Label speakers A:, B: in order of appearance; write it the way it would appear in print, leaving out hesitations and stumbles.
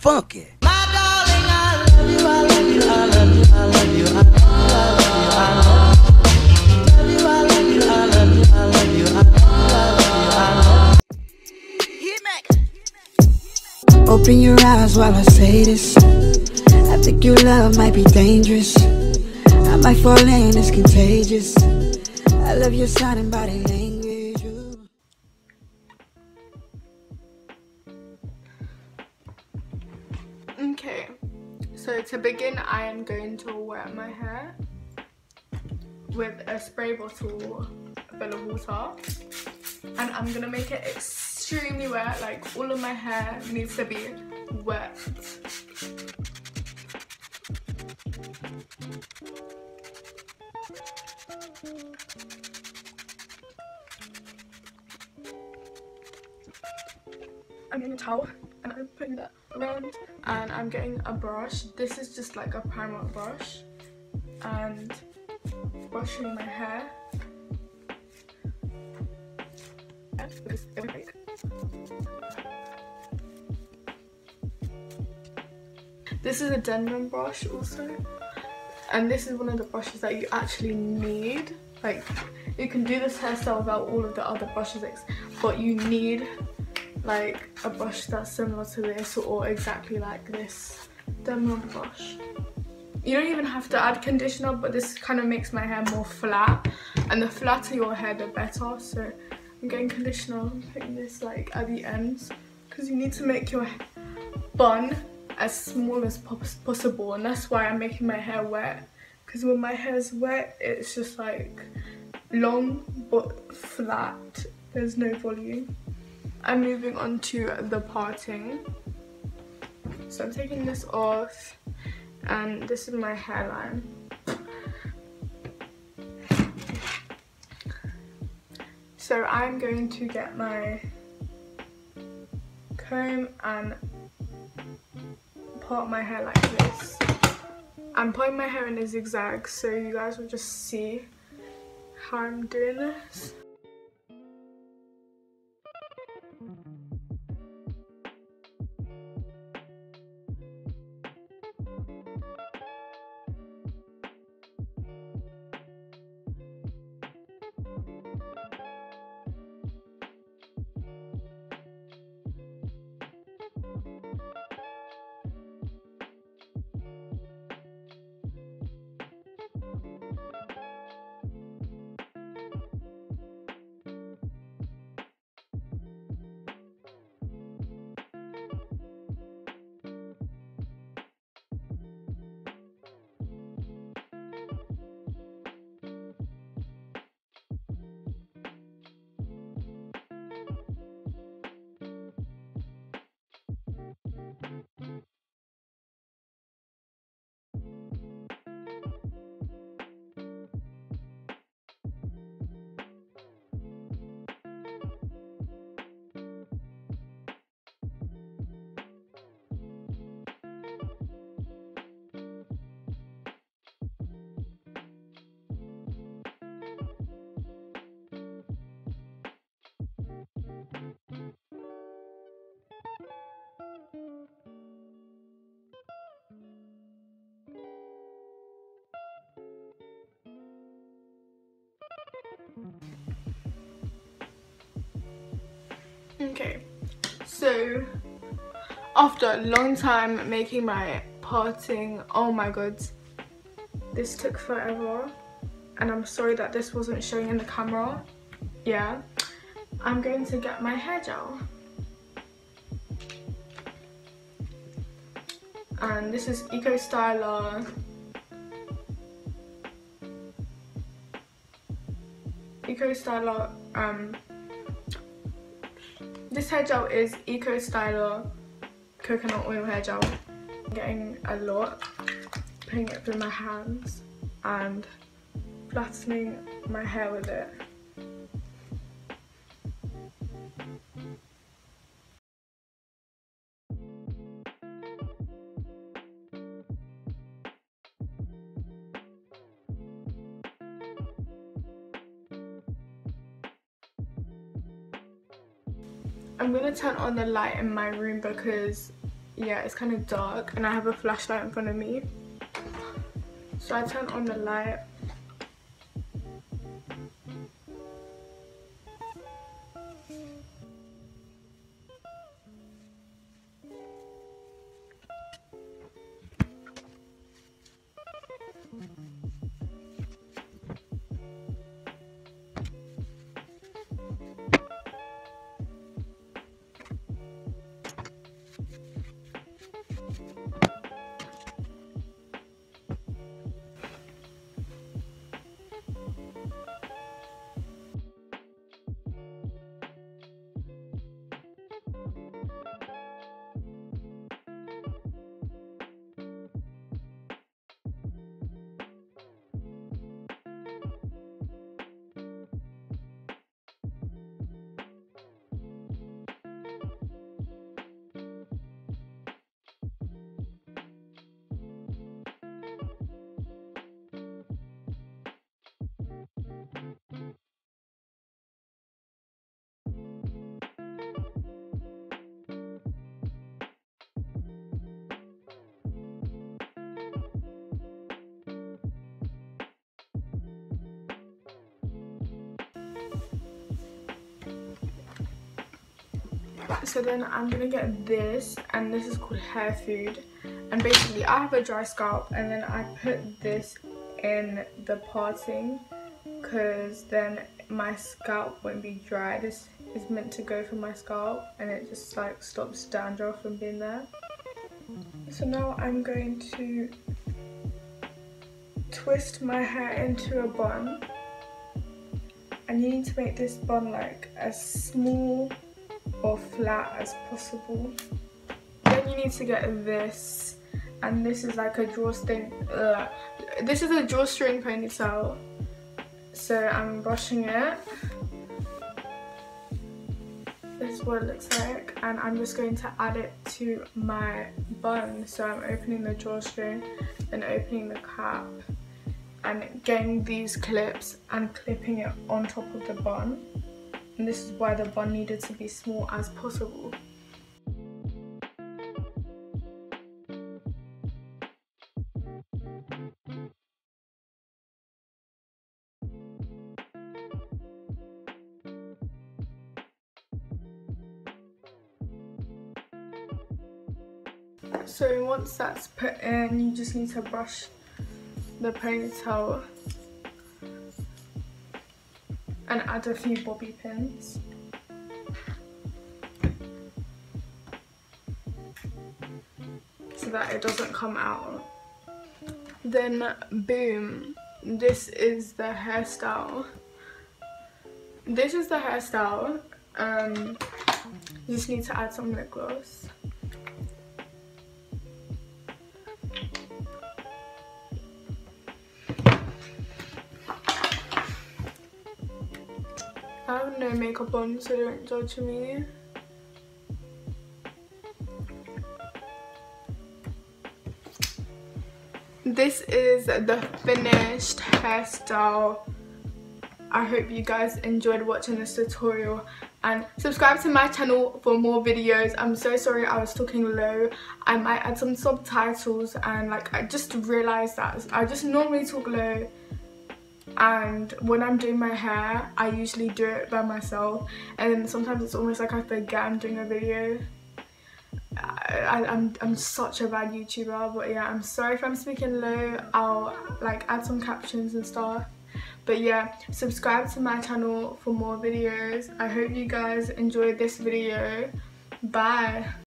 A: funky.
B: My darling, I love you, I love you, I love you, I love you, I love you, I love you, I love you, I love you, I love you, I love you, I love you, I love you.
C: Open your eyes while I say this. I think your love might be dangerous. I might fall in, it's contagious. I love your sound and body language. Ooh.
D: Okay, so to begin, I am going to wet my hair with a spray bottle full of water, and I'm gonna make it extremely wet. Like, all of my hair needs to be wet. I'm getting a towel and I'm putting that around, and I'm getting a brush. This is just like a primer brush, and brushing my hair. This is a denim brush also, and this is one of the brushes that you actually need. Like, you can do this hairstyle without all of the other brushes, but you need like a brush that's similar to this or exactly like this denim brush. You don't even have to add conditioner, but this kind of makes my hair more flat, and the flatter your hair the better. So I'm getting conditioner and putting this like at the ends, because you need to make your bun as small as possible, and that's why I'm making my hair wet, because when my hair's wet it's just like long but flat, there's no volume. I'm moving on to the parting. So I'm taking this off, and this is my hairline. So I'm going to get my comb and part my hair like this. I'm putting my hair in a zigzag, so you guys will just see how I'm doing this. Okay, so after a long time making my parting, oh my god, this took forever, and I'm sorry that this wasn't showing in the camera. Yeah, I'm going to get my hair gel, and this is Eco Styler this hair gel is Eco Styler coconut oil hair gel. I'm getting a lot, putting it through my hands and flattening my hair with it. I'm gonna turn on the light in my room because yeah, it's kind of dark and I have a flashlight in front of me. So I turn on the light. So then I'm gonna get this, and this is called hair food, and basically I have a dry scalp, and then I put this in the parting because then my scalp won't be dry. This is meant to go for my scalp and it just like stops dandruff from being there. So now I'm going to twist my hair into a bun, and you need to make this bun like as small or flat as possible. Then you need to get this, and this is like a drawstring. This is a drawstring ponytail. So I'm brushing it. This is what it looks like, and I'm just going to add it to my bun. So I'm opening the drawstring and opening the cap and getting these clips and clipping it on top of the bun. And this is why the bun needed to be small as possible. So once that's put in, you just need to brush the ponytail and add a few bobby pins. So that it doesn't come out. Then boom, this is the hairstyle. This is the hairstyle. You just need to add some lip gloss. I have no makeup on, so don't judge me. This is the finished hairstyle. I hope you guys enjoyed watching this tutorial, and subscribe to my channel for more videos. I'm so sorry I was talking low. I might add some subtitles, and like I just realized that I just normally talk low, and when I'm doing my hair I usually do it by myself, and then sometimes it's almost like I forget I'm doing a video. I'm such a bad YouTuber, but yeah, I'm sorry if I'm speaking low. I'll like add some captions and stuff. But yeah, subscribe to my channel for more videos. I hope you guys enjoyed this video. Bye.